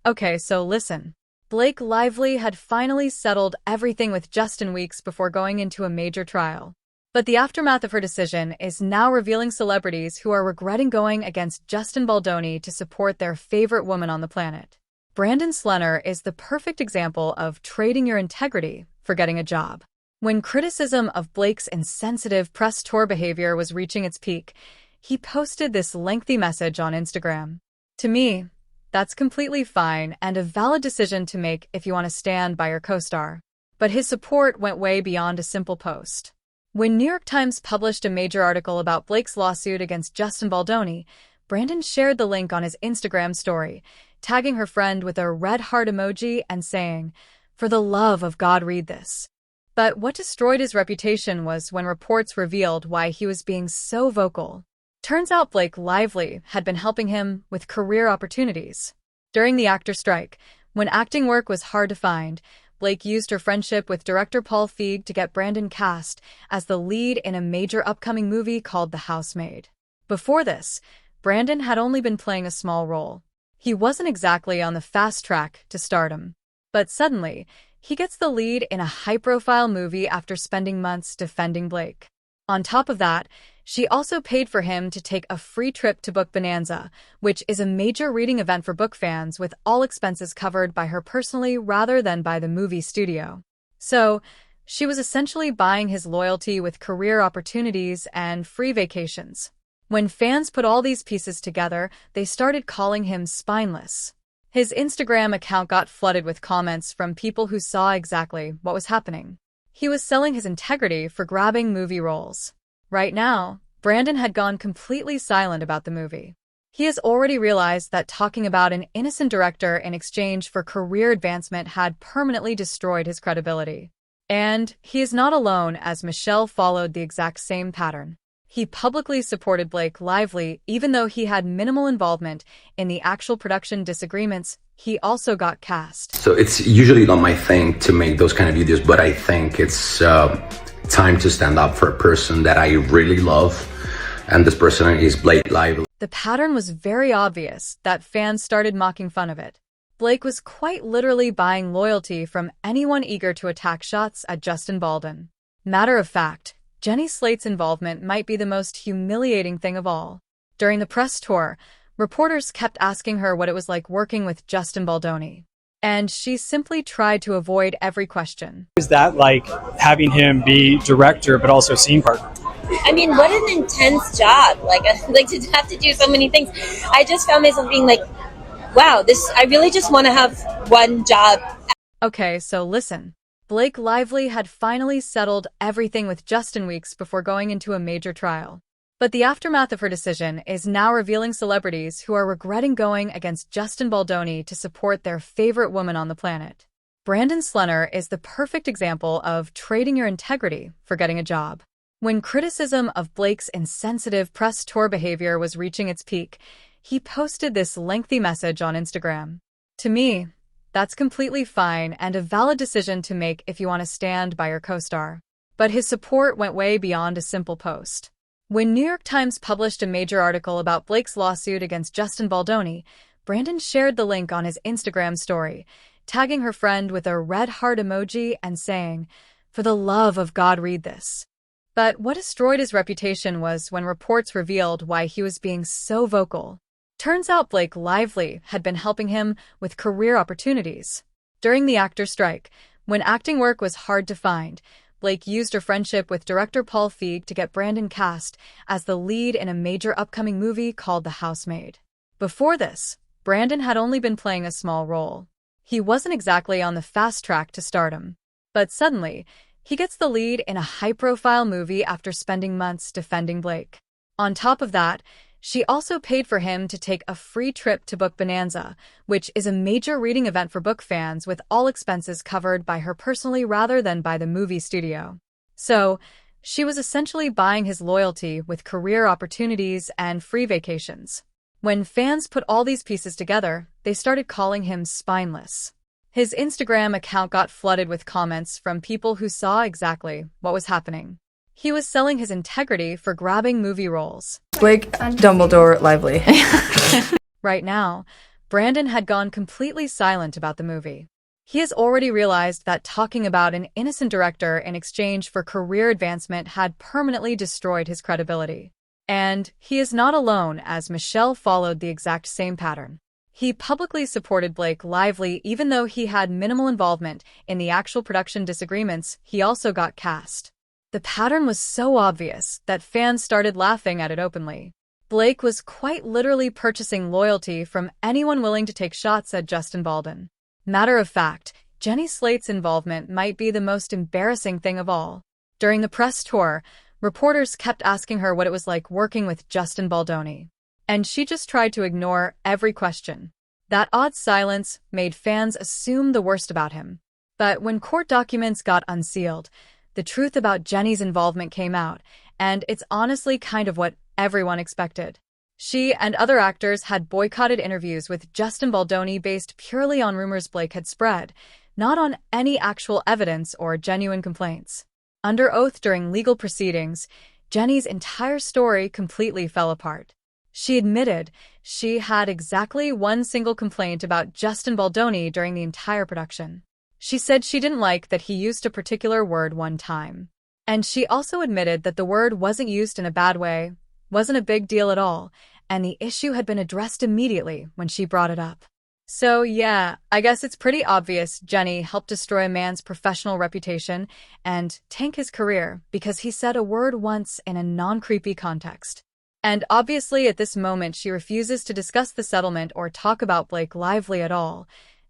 Okay, so listen. Blake Lively had finally settled everything with Justin weeks before going into a major trial. But the aftermath of her decision is now revealing celebrities who are regretting going against Justin Baldoni to support their favorite woman on the planet. Brandon Slenner is the perfect example of trading your integrity for getting a job. When criticism of Blake's insensitive press tour behavior was reaching its peak, he posted this lengthy message on Instagram. To me, that's completely fine and a valid decision to make if you want to stand by your co-star. But his support went way beyond a simple post. When New York Times published a major article about Blake's lawsuit against Justin Baldoni, Brandon shared the link on his Instagram story, tagging her friend with a red heart emoji and saying, "For the love of God, read this." But what destroyed his reputation was when reports revealed why he was being so vocal. Turns out Blake Lively had been helping him with career opportunities. During the actor strike, when acting work was hard to find, Blake used her friendship with director Paul Feig to get Brandon cast as the lead in a major upcoming movie called The Housemaid. Before this, Brandon had only been playing a small role. He wasn't exactly on the fast track to stardom. But suddenly, he gets the lead in a high-profile movie after spending months defending Blake. On top of that, she also paid for him to take a free trip to Book Bonanza, which is a major reading event for book fans with all expenses covered by her personally rather than by the movie studio. So, she was essentially buying his loyalty with career opportunities and free vacations. When fans put all these pieces together, they started calling him spineless. His Instagram account got flooded with comments from people who saw exactly what was happening. He was selling his integrity for grabbing movie roles. Right now, Brandon had gone completely silent about the movie. He has already realized that talking about an innocent director in exchange for career advancement had permanently destroyed his credibility. And he is not alone, as Michelle followed the exact same pattern. He publicly supported Blake Lively even though he had minimal involvement in the actual production disagreements. He also got cast. So it's usually not my thing to make those kind of videos, but I think it's time to stand up for a person that I really love, and this person is Blake Lively. The pattern was very obvious that fans started mocking fun of it. Blake was quite literally buying loyalty from anyone eager to attack shots at Justin Baldoni. Matter of fact, Jenny Slate's involvement might be the most humiliating thing of all. During the press tour, reporters kept asking her what it was like working with Justin Baldoni, and she simply tried to avoid every question. Is that like having him be director but also scene partner? I mean, what an intense job! Like to have to do so many things. I just found myself being like, wow, I really just want to have one job. Okay, so listen. Blake Lively had finally settled everything with Justin weeks before going into a major trial. But the aftermath of her decision is now revealing celebrities who are regretting going against Justin Baldoni to support their favorite woman on the planet. Brandon Slenner is the perfect example of trading your integrity for getting a job. When criticism of Blake's insensitive press tour behavior was reaching its peak, he posted this lengthy message on Instagram. To me, that's completely fine and a valid decision to make if you want to stand by your co-star. But his support went way beyond a simple post. When New York Times published a major article about Blake's lawsuit against Justin Baldoni, Brandon shared the link on his Instagram story, tagging her friend with a red heart emoji and saying, "For the love of God, read this." But what destroyed his reputation was when reports revealed why he was being so vocal. Turns out Blake Lively had been helping him with career opportunities. During the actor strike, when acting work was hard to find, Blake used her friendship with director Paul Feig to get Brandon cast as the lead in a major upcoming movie called The Housemaid. Before this, Brandon had only been playing a small role. He wasn't exactly on the fast track to stardom. But suddenly, he gets the lead in a high-profile movie after spending months defending Blake. On top of that, she also paid for him to take a free trip to Book Bonanza, which is a major reading event for book fans with all expenses covered by her personally rather than by the movie studio. So, she was essentially buying his loyalty with career opportunities and free vacations. When fans put all these pieces together, they started calling him spineless. His Instagram account got flooded with comments from people who saw exactly what was happening. He was selling his integrity for grabbing movie roles. Blake Dumbledore Lively. Right now, Brandon had gone completely silent about the movie. He has already realized that talking about an innocent director in exchange for career advancement had permanently destroyed his credibility. And he is not alone, as Michelle followed the exact same pattern. He publicly supported Blake Lively even though he had minimal involvement in the actual production disagreements he also got cast. The pattern was so obvious that fans started laughing at it openly. Blake was quite literally purchasing loyalty from anyone willing to take shots at Justin Baldoni. Matter of fact, Jenny Slate's involvement might be the most embarrassing thing of all. During the press tour, reporters kept asking her what it was like working with Justin Baldoni, and she just tried to ignore every question. That odd silence made fans assume the worst about him. But when court documents got unsealed, the truth about Jenny's involvement came out, and it's honestly kind of what everyone expected. She and other actors had boycotted interviews with Justin Baldoni based purely on rumors Blake had spread, not on any actual evidence or genuine complaints. Under oath during legal proceedings, Jenny's entire story completely fell apart. She admitted she had exactly one single complaint about Justin Baldoni during the entire production. She said she didn't like that he used a particular word one time. And she also admitted that the word wasn't used in a bad way, wasn't a big deal at all, and the issue had been addressed immediately when she brought it up. So yeah, I guess it's pretty obvious Jenny helped destroy a man's professional reputation and tank his career because he said a word once in a non-creepy context. And obviously at this moment she refuses to discuss the settlement or talk about Blake Lively at all,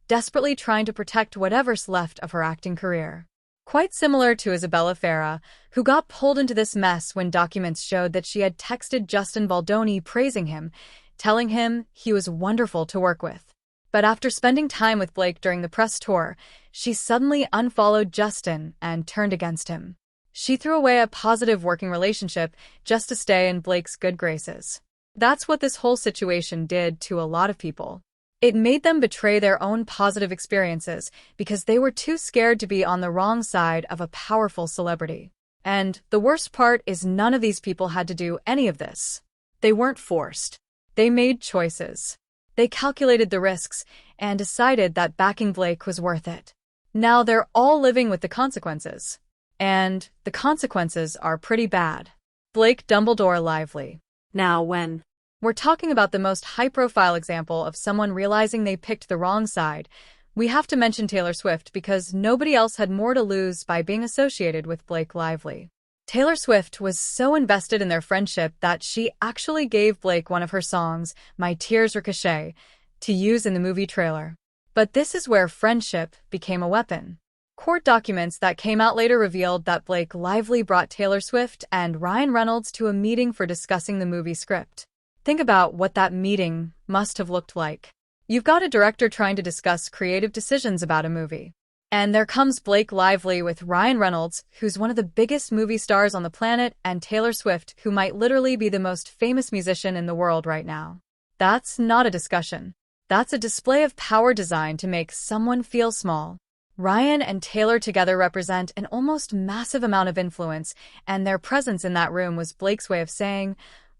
desperately trying to protect whatever's left of her acting career. Quite similar to Isabella Farah, who got pulled into this mess when documents showed that she had texted Justin Baldoni praising him, telling him he was wonderful to work with. But after spending time with Blake during the press tour, she suddenly unfollowed Justin and turned against him. She threw away a positive working relationship just to stay in Blake's good graces. That's what this whole situation did to a lot of people. It made them betray their own positive experiences because they were too scared to be on the wrong side of a powerful celebrity. And the worst part is none of these people had to do any of this. They weren't forced. They made choices. They calculated the risks and decided that backing Blake was worth it. Now they're all living with the consequences. And the consequences are pretty bad. Blake Dumbledore Lively. Now when we're talking about the most high-profile example of someone realizing they picked the wrong side, we have to mention Taylor Swift because nobody else had more to lose by being associated with Blake Lively. Taylor Swift was so invested in their friendship that she actually gave Blake one of her songs, My Tears Ricochet, to use in the movie trailer. But this is where friendship became a weapon. Court documents that came out later revealed that Blake Lively brought Taylor Swift and Ryan Reynolds to a meeting for discussing the movie script. Think about what that meeting must have looked like. You've got a director trying to discuss creative decisions about a movie. And there comes Blake Lively with Ryan Reynolds, who's one of the biggest movie stars on the planet, and Taylor Swift, who might literally be the most famous musician in the world right now. That's not a discussion. That's a display of power designed to make someone feel small. Ryan and Taylor together represent an almost massive amount of influence, and their presence in that room was Blake's way of saying,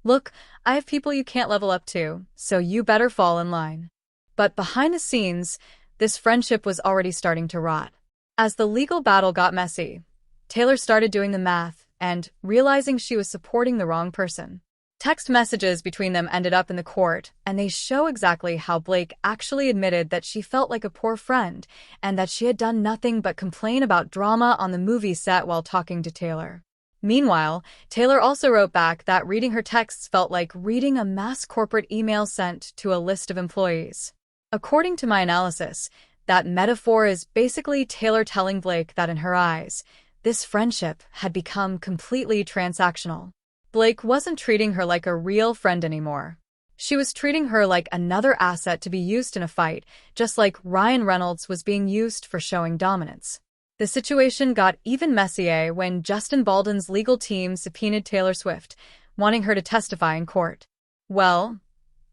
look, I have people you can't level up to, so you better fall in line. But behind the scenes, this friendship was already starting to rot. As the legal battle got messy, Taylor started doing the math and realizing she was supporting the wrong person. Text messages between them ended up in the court, and they show exactly how Blake actually admitted that she felt like a poor friend and that she had done nothing but complain about drama on the movie set while talking to Taylor. Meanwhile, Taylor also wrote back that reading her texts felt like reading a mass corporate email sent to a list of employees. According to my analysis, that metaphor is basically Taylor telling Blake that in her eyes, this friendship had become completely transactional. Blake wasn't treating her like a real friend anymore. She was treating her like another asset to be used in a fight, just like Ryan Reynolds was being used for showing dominance. The situation got even messier when Justin Baldoni's legal team subpoenaed Taylor Swift, wanting her to testify in court. Well,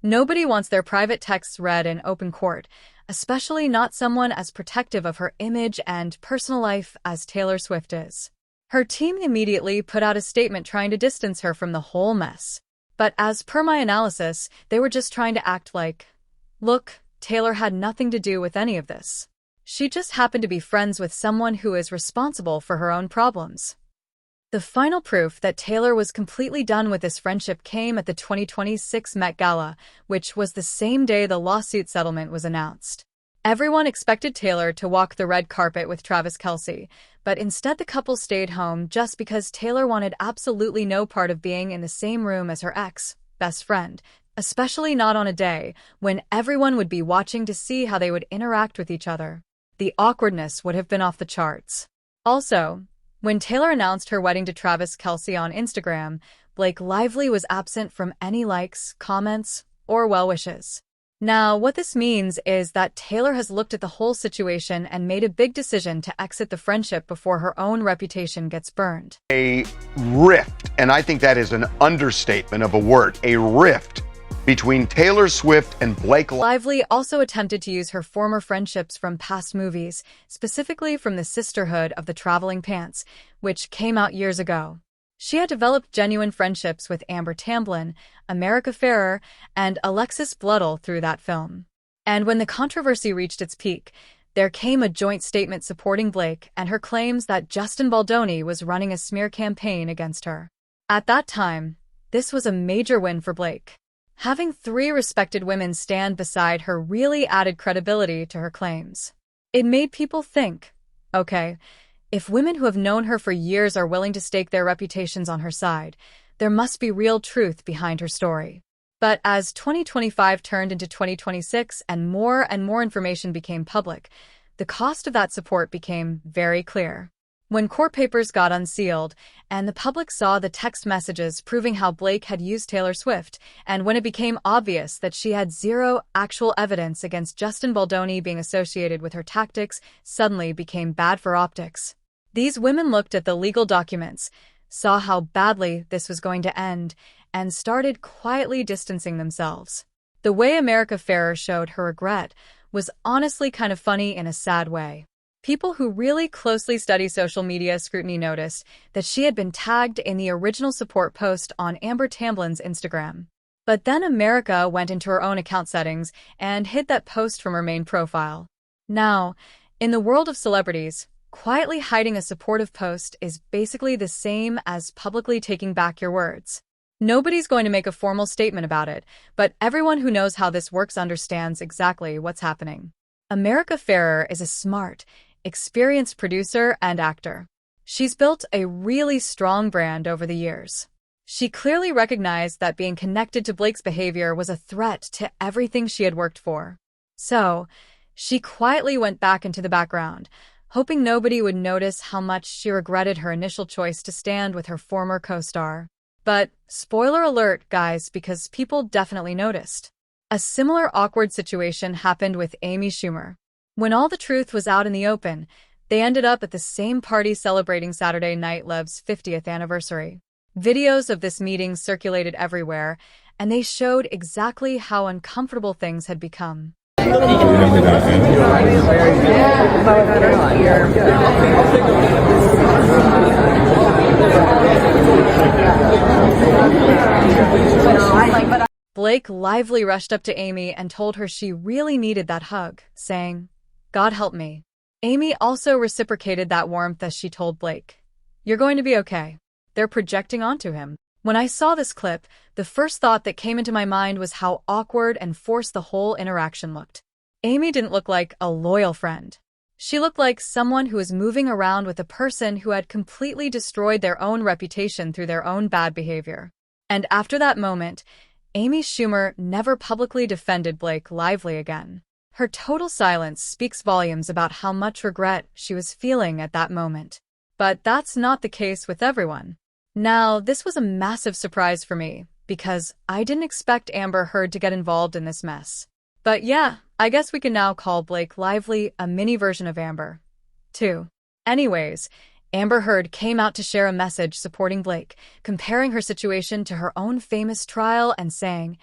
nobody wants their private texts read in open court, especially not someone as protective of her image and personal life as Taylor Swift is. Her team immediately put out a statement trying to distance her from the whole mess. But as per my analysis, they were just trying to act like, look, Taylor had nothing to do with any of this. She just happened to be friends with someone who is responsible for her own problems. The final proof that Taylor was completely done with this friendship came at the 2026 Met Gala, which was the same day the lawsuit settlement was announced. Everyone expected Taylor to walk the red carpet with Travis Kelce, but instead the couple stayed home just because Taylor wanted absolutely no part of being in the same room as her ex-best friend, especially not on a day when everyone would be watching to see how they would interact with each other. The awkwardness would have been off the charts. Also, when Taylor announced her wedding to Travis Kelce on Instagram, Blake Lively was absent from any likes, comments, or well wishes. Now, what this means is that Taylor has looked at the whole situation and made a big decision to exit the friendship before her own reputation gets burned. A rift, and I think that is an understatement of a word, a rift between Taylor Swift and Blake Lively also attempted to use her former friendships from past movies, specifically from the Sisterhood of the Traveling Pants, which came out years ago. She had developed genuine friendships with Amber Tamblyn, America Ferrer, and Alexis Bledel through that film. And when the controversy reached its peak, there came a joint statement supporting Blake and her claims that Justin Baldoni was running a smear campaign against her. At that time, this was a major win for Blake. Having 3 respected women stand beside her really added credibility to her claims. It made people think, okay, if women who have known her for years are willing to stake their reputations on her side, there must be real truth behind her story. But as 2025 turned into 2026 and more information became public, the cost of that support became very clear. When court papers got unsealed and the public saw the text messages proving how Blake had used Taylor Swift, and when it became obvious that she had zero actual evidence against Justin Baldoni being associated with her tactics, suddenly became bad for optics. These women looked at the legal documents, saw how badly this was going to end, and started quietly distancing themselves. The way America Ferrer showed her regret was honestly kind of funny in a sad way. People who really closely study social media scrutiny noticed that she had been tagged in the original support post on Amber Tamblyn's Instagram. But then America went into her own account settings and hid that post from her main profile. Now, in the world of celebrities, quietly hiding a supportive post is basically the same as publicly taking back your words. Nobody's going to make a formal statement about it, but everyone who knows how this works understands exactly what's happening. America Ferrer is a smart, experienced producer and actor. She's built a really strong brand over the years. She clearly recognized that being connected to Blake's behavior was a threat to everything she had worked for. So, she quietly went back into the background, hoping nobody would notice how much she regretted her initial choice to stand with her former co-star. But, spoiler alert, guys, because people definitely noticed. A similar awkward situation happened with Amy Schumer. When all the truth was out in the open, they ended up at the same party celebrating Saturday Night Liv's 50th anniversary. Videos of this meeting circulated everywhere, and they showed exactly how uncomfortable things had become. Blake Lively rushed up to Amy and told her she really needed that hug, saying, "God help me." Amy also reciprocated that warmth as she told Blake, "You're going to be okay." They're projecting onto him. When I saw this clip, the first thought that came into my mind was how awkward and forced the whole interaction looked. Amy didn't look like a loyal friend. She looked like someone who was moving around with a person who had completely destroyed their own reputation through their own bad behavior. And after that moment, Amy Schumer never publicly defended Blake Lively again. Her total silence speaks volumes about how much regret she was feeling at that moment. But that's not the case with everyone. Now, this was a massive surprise for me, because I didn't expect Amber Heard to get involved in this mess. But yeah, I guess we can now call Blake Lively a mini version of Amber, too. Anyways, Amber Heard came out to share a message supporting Blake, comparing her situation to her own famous trial and saying,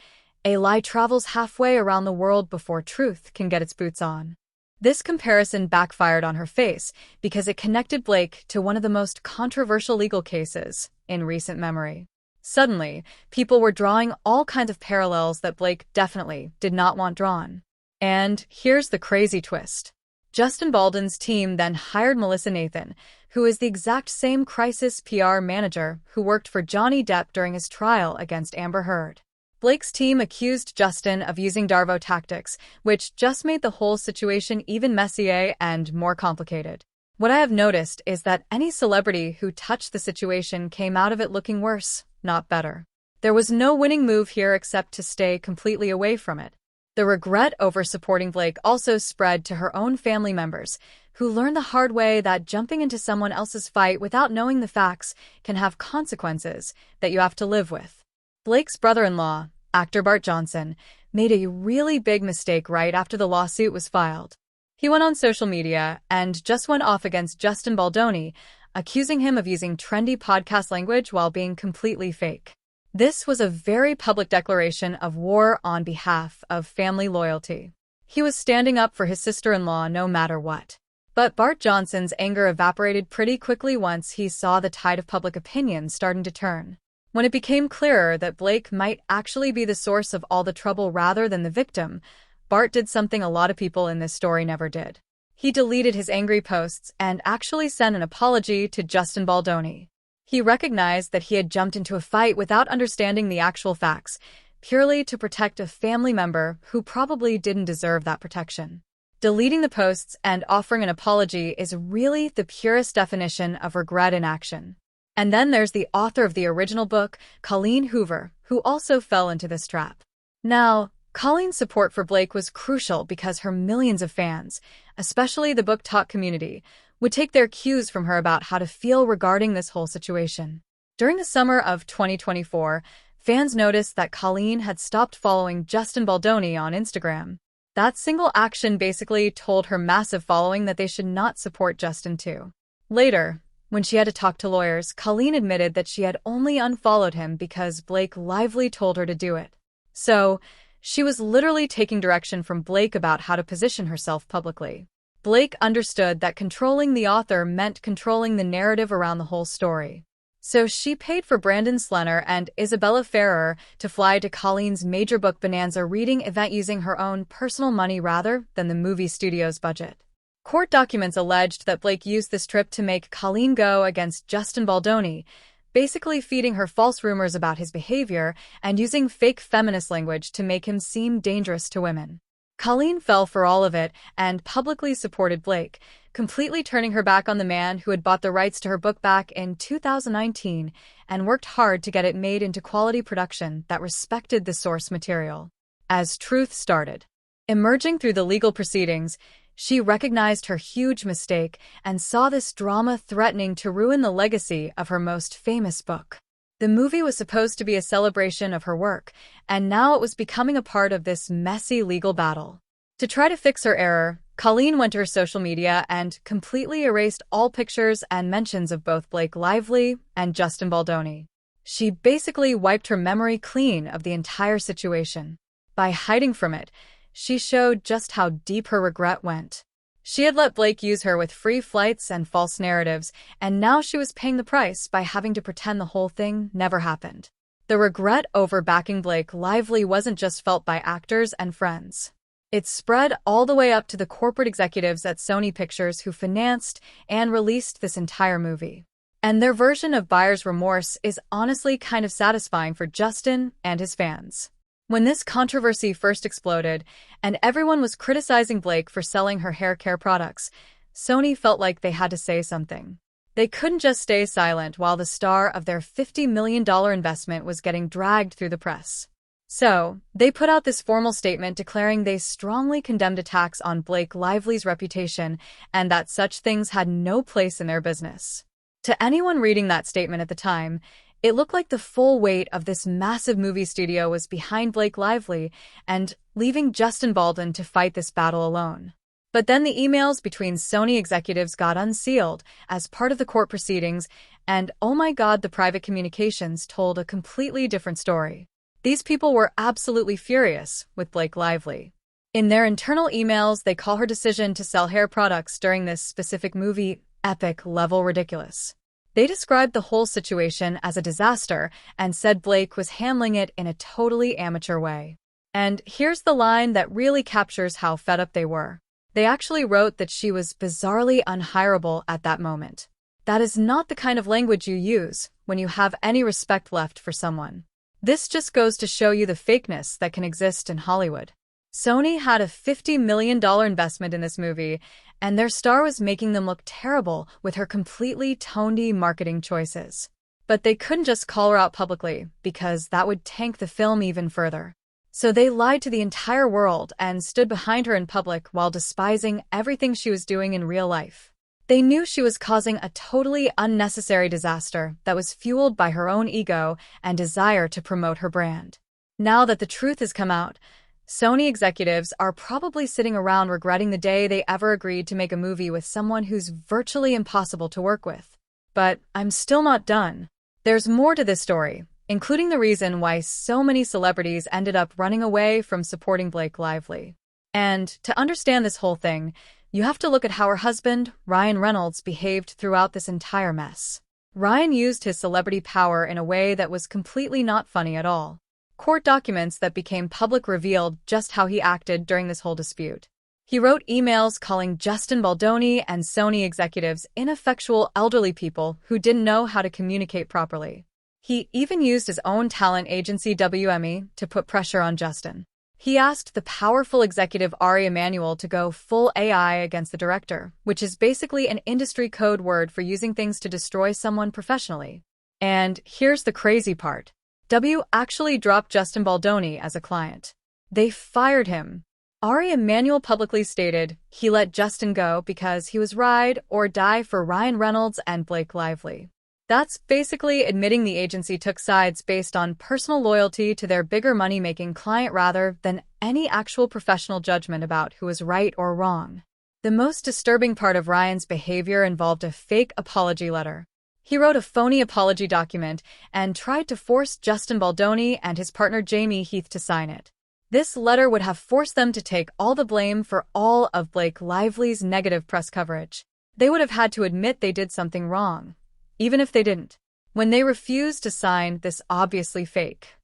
"A lie travels halfway around the world before truth can get its boots on." This comparison backfired on her face because it connected Blake to one of the most controversial legal cases in recent memory. Suddenly, people were drawing all kinds of parallels that Blake definitely did not want drawn. And here's the crazy twist. Justin Baldoni's team then hired Melissa Nathan, who is the exact same crisis PR manager who worked for Johnny Depp during his trial against Amber Heard. Blake's team accused Justin of using Darvo tactics, which just made the whole situation even messier and more complicated. What I have noticed is that any celebrity who touched the situation came out of it looking worse, not better. There was no winning move here except to stay completely away from it. The regret over supporting Blake also spread to her own family members, who learned the hard way that jumping into someone else's fight without knowing the facts can have consequences that you have to live with. Blake's brother-in-law, actor Bart Johnson, made a really big mistake right after the lawsuit was filed. He went on social media and just went off against Justin Baldoni, accusing him of using trendy podcast language while being completely fake. This was a very public declaration of war on behalf of family loyalty. He was standing up for his sister-in-law no matter what. But Bart Johnson's anger evaporated pretty quickly once he saw the tide of public opinion starting to turn. When it became clearer that Blake might actually be the source of all the trouble rather than the victim, Bart did something a lot of people in this story never did. He deleted his angry posts and actually sent an apology to Justin Baldoni. He recognized that he had jumped into a fight without understanding the actual facts, purely to protect a family member who probably didn't deserve that protection. Deleting the posts and offering an apology is really the purest definition of regret in action. And then there's the author of the original book, Colleen Hoover, who also fell into this trap. Now, Colleen's support for Blake was crucial because her millions of fans, especially the book talk community, would take their cues from her about how to feel regarding this whole situation. During the summer of 2024, fans noticed that Colleen had stopped following Justin Baldoni on Instagram. That single action basically told her massive following that they should not support Justin too. Later, when she had to talk to lawyers, Colleen admitted that she had only unfollowed him because Blake Lively told her to do it. So, she was literally taking direction from Blake about how to position herself publicly. Blake understood that controlling the author meant controlling the narrative around the whole story. So she paid for Brandon Slenner and Isabella Ferrer to fly to Colleen's major book bonanza reading event using her own personal money rather than the movie studio's budget. Court documents alleged that Blake used this trip to make Colleen go against Justin Baldoni, basically feeding her false rumors about his behavior and using fake feminist language to make him seem dangerous to women. Colleen fell for all of it and publicly supported Blake, completely turning her back on the man who had bought the rights to her book back in 2019 and worked hard to get it made into quality production that respected the source material. As truth started emerging through the legal proceedings, she recognized her huge mistake and saw this drama threatening to ruin the legacy of her most famous book. The movie was supposed to be a celebration of her work, and now it was becoming a part of this messy legal battle. To try to fix her error, Colleen went to her social media and completely erased all pictures and mentions of both Blake Lively and Justin Baldoni. She basically wiped her memory clean of the entire situation. By hiding from it, she showed just how deep her regret went. She had let Blake use her with free flights and false narratives, and now she was paying the price by having to pretend the whole thing never happened. The regret over backing Blake Lively wasn't just felt by actors and friends. It spread all the way up to the corporate executives at Sony Pictures who financed and released this entire movie. And their version of buyer's remorse is honestly kind of satisfying for Justin and his fans. When this controversy first exploded, and everyone was criticizing Blake for selling her hair care products, Sony felt like they had to say something. They couldn't just stay silent while the star of their $50 million investment was getting dragged through the press. So, they put out this formal statement declaring they strongly condemned attacks on Blake Lively's reputation and that such things had no place in their business. To anyone reading that statement at the time, it looked like the full weight of this massive movie studio was behind Blake Lively and leaving Justin Baldoni to fight this battle alone. But then the emails between Sony executives got unsealed as part of the court proceedings, and oh my god, the private communications told a completely different story. These people were absolutely furious with Blake Lively. In their internal emails, they call her decision to sell hair products during this specific movie epic level ridiculous. They described the whole situation as a disaster and said Blake was handling it in a totally amateur way. And here's the line that really captures how fed up they were. They actually wrote that she was bizarrely unhireable at that moment. That is not the kind of language you use when you have any respect left for someone. This just goes to show you the fakeness that can exist in Hollywood. Sony had a $50 million investment in this movie, and their star was making them look terrible with her completely tonedy marketing choices. But they couldn't just call her out publicly, because that would tank the film even further. So they lied to the entire world and stood behind her in public while despising everything she was doing in real life. They knew she was causing a totally unnecessary disaster that was fueled by her own ego and desire to promote her brand. Now that the truth has come out, Sony executives are probably sitting around regretting the day they ever agreed to make a movie with someone who's virtually impossible to work with. But I'm still not done. There's more to this story, including the reason why so many celebrities ended up running away from supporting Blake Lively. And to understand this whole thing, you have to look at how her husband, Ryan Reynolds, behaved throughout this entire mess. Ryan used his celebrity power in a way that was completely not funny at all. Court documents that became public revealed just how he acted during this whole dispute. He wrote emails calling Justin Baldoni and Sony executives ineffectual elderly people who didn't know how to communicate properly. He even used his own talent agency WME to put pressure on Justin. He asked the powerful executive Ari Emanuel to go full AI against the director, which is basically an industry code word for using things to destroy someone professionally. And here's the crazy part. W actually dropped Justin Baldoni as a client. They fired him. Ari Emanuel publicly stated he let Justin go because he was ride or die for Ryan Reynolds and Blake Lively. That's basically admitting the agency took sides based on personal loyalty to their bigger money-making client rather than any actual professional judgment about who was right or wrong. The most disturbing part of Ryan's behavior involved a fake apology letter. He wrote a phony apology document and tried to force Justin Baldoni and his partner Jamie Heath to sign it. This letter would have forced them to take all the blame for all of Blake Lively's negative press coverage. They would have had to admit they did something wrong, even if they didn't. When they refused to sign this obviously fake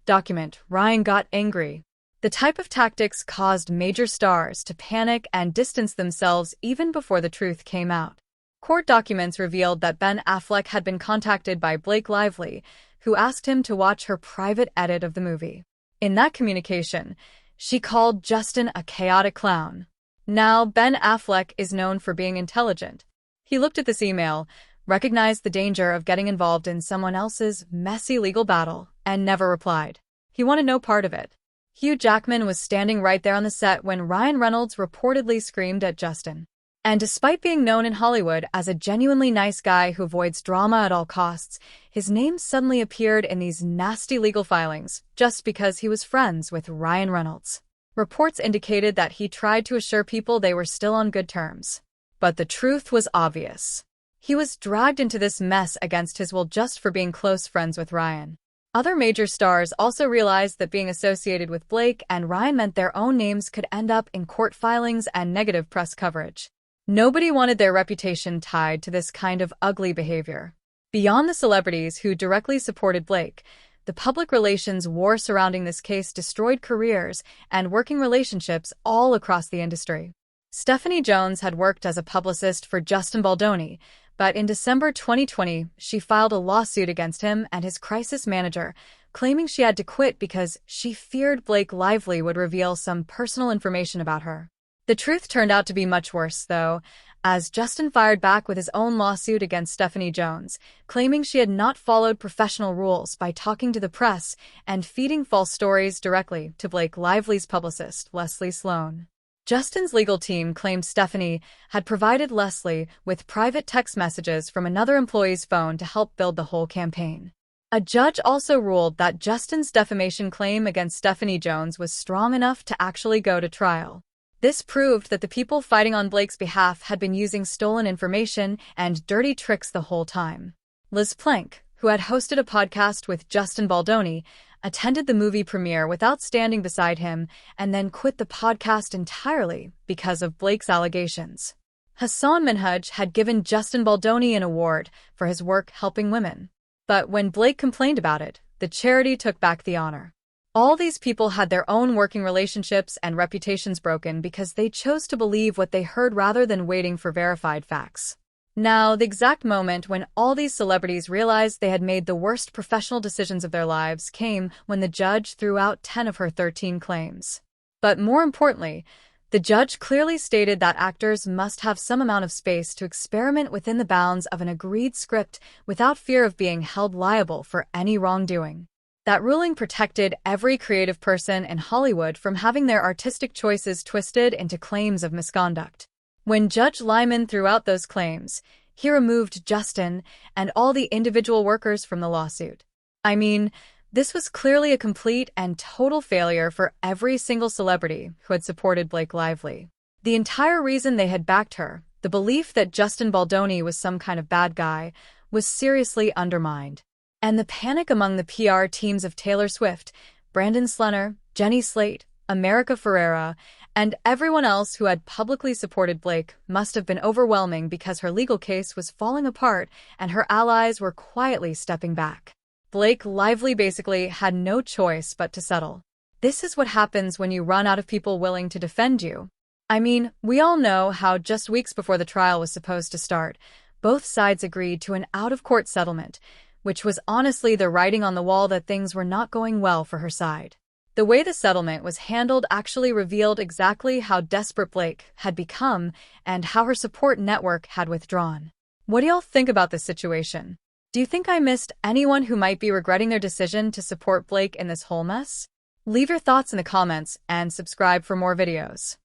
document, Ryan got angry. The type of tactics caused major stars to panic and distance themselves even before the truth came out. Court documents revealed that Ben Affleck had been contacted by Blake Lively, who asked him to watch her private edit of the movie. In that communication, she called Justin a chaotic clown. Now, Ben Affleck is known for being intelligent. He looked at this email, recognized the danger of getting involved in someone else's messy legal battle, and never replied. He wanted no part of it. Hugh Jackman was standing right there on the set when Ryan Reynolds reportedly screamed at Justin. And despite being known in Hollywood as a genuinely nice guy who avoids drama at all costs, his name suddenly appeared in these nasty legal filings just because he was friends with Ryan Reynolds. Reports indicated that he tried to assure people they were still on good terms. But the truth was obvious. He was dragged into this mess against his will just for being close friends with Ryan. Other major stars also realized that being associated with Blake and Ryan meant their own names could end up in court filings and negative press coverage. Nobody wanted their reputation tied to this kind of ugly behavior. Beyond the celebrities who directly supported Blake, the public relations war surrounding this case destroyed careers and working relationships all across the industry. Stephanie Jones had worked as a publicist for Justin Baldoni, but in December 2020, she filed a lawsuit against him and his crisis manager, claiming she had to quit because she feared Blake Lively would reveal some personal information about her. The truth turned out to be much worse, though, as Justin fired back with his own lawsuit against Stephanie Jones, claiming she had not followed professional rules by talking to the press and feeding false stories directly to Blake Lively's publicist, Leslie Sloan. Justin's legal team claimed Stephanie had provided Leslie with private text messages from another employee's phone to help build the whole campaign. A judge also ruled that Justin's defamation claim against Stephanie Jones was strong enough to actually go to trial. This proved that the people fighting on Blake's behalf had been using stolen information and dirty tricks the whole time. Liz Plank, who had hosted a podcast with Justin Baldoni, attended the movie premiere without standing beside him and then quit the podcast entirely because of Blake's allegations. Hassan Minhaj had given Justin Baldoni an award for his work helping women. But when Blake complained about it, the charity took back the honor. All these people had their own working relationships and reputations broken because they chose to believe what they heard rather than waiting for verified facts. Now, the exact moment when all these celebrities realized they had made the worst professional decisions of their lives came when the judge threw out 10 of her 13 claims. But more importantly, the judge clearly stated that actors must have some amount of space to experiment within the bounds of an agreed script without fear of being held liable for any wrongdoing. That ruling protected every creative person in Hollywood from having their artistic choices twisted into claims of misconduct. When Judge Lyman threw out those claims, he removed Justin and all the individual workers from the lawsuit. I mean, this was clearly a complete and total failure for every single celebrity who had supported Blake Lively. The entire reason they had backed her, the belief that Justin Baldoni was some kind of bad guy, was seriously undermined. And the panic among the PR teams of Taylor Swift, Brandon Slenner, Jenny Slate, America Ferrera, and everyone else who had publicly supported Blake must have been overwhelming because her legal case was falling apart and her allies were quietly stepping back. Blake Lively basically had no choice but to settle. This is what happens when you run out of people willing to defend you. I mean, we all know how just weeks before the trial was supposed to start, both sides agreed to an out-of-court settlement, which was honestly the writing on the wall that things were not going well for her side. The way the settlement was handled actually revealed exactly how desperate Blake had become and how her support network had withdrawn. What do y'all think about this situation? Do you think I missed anyone who might be regretting their decision to support Blake in this whole mess? Leave your thoughts in the comments and subscribe for more videos.